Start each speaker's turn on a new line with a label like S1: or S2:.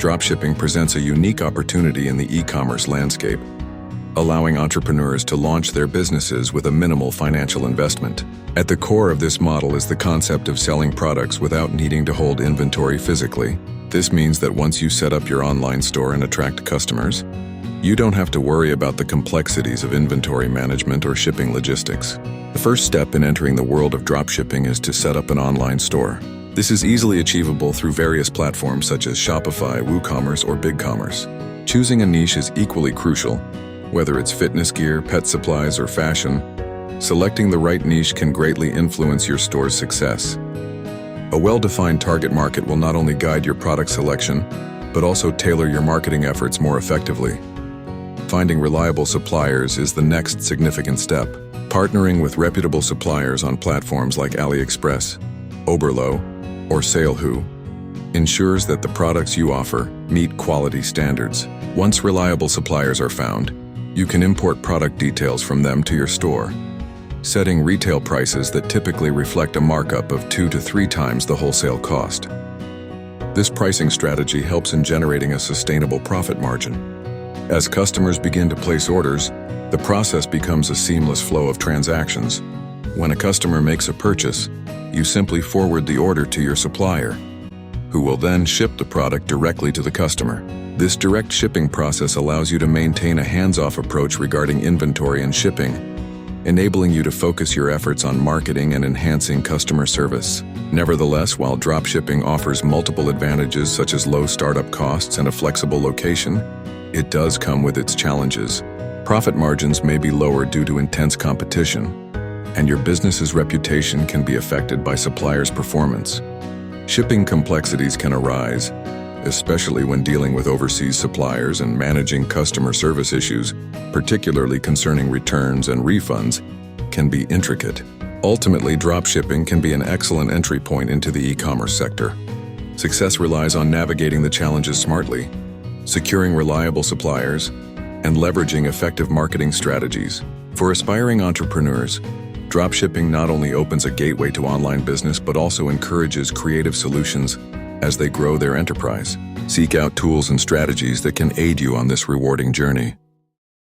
S1: dropshipping presents a unique opportunity in the e-commerce landscape, allowing entrepreneurs to launch their businesses with a minimal financial investment. At the core of this model is the concept of selling products without needing to hold inventory physically. This means that once you set up your online store and attract customers, you don't have to worry about the complexities of inventory management or shipping logistics. The first step in entering the world of dropshipping is to set up an online store. This is easily achievable through various platforms such as Shopify, WooCommerce, or BigCommerce. Choosing a niche is equally crucial. Whether it's fitness gear, pet supplies, or fashion, selecting the right niche can greatly influence your store's success. A well-defined target market will not only guide your product selection, but also tailor your marketing efforts more effectively. Finding reliable suppliers is the next significant step. Partnering with reputable suppliers on platforms like AliExpress, Oberlo, or SaleWho ensures that the products you offer meet quality standards. Once reliable suppliers are found, you can import product details from them to your store, setting retail prices that typically reflect a markup of 2 to 3 times the wholesale cost. This pricing strategy helps in generating a sustainable profit margin. As customers begin to place orders, the process becomes a seamless flow of transactions. When a customer makes a purchase, you simply forward the order to your supplier, who will then ship the product directly to the customer. This direct shipping process allows you to maintain a hands-off approach regarding inventory and shipping, enabling you to focus your efforts on marketing and enhancing customer service. Nevertheless, while dropshipping offers multiple advantages such as low startup costs and a flexible location, it does come with its challenges. Profit margins may be lower due to intense competition, and your business's reputation can be affected by suppliers' performance. Shipping complexities can arise, especially when dealing with overseas suppliers and managing customer service issues, particularly concerning returns and refunds, can be intricate. Ultimately, dropshipping can be an excellent entry point into the e-commerce sector. Success relies on navigating the challenges smartly, securing reliable suppliers, and leveraging effective marketing strategies. For aspiring entrepreneurs, dropshipping not only opens a gateway to online business but also encourages creative solutions as they grow their enterprise. Seek out tools and strategies that can aid you on this rewarding journey.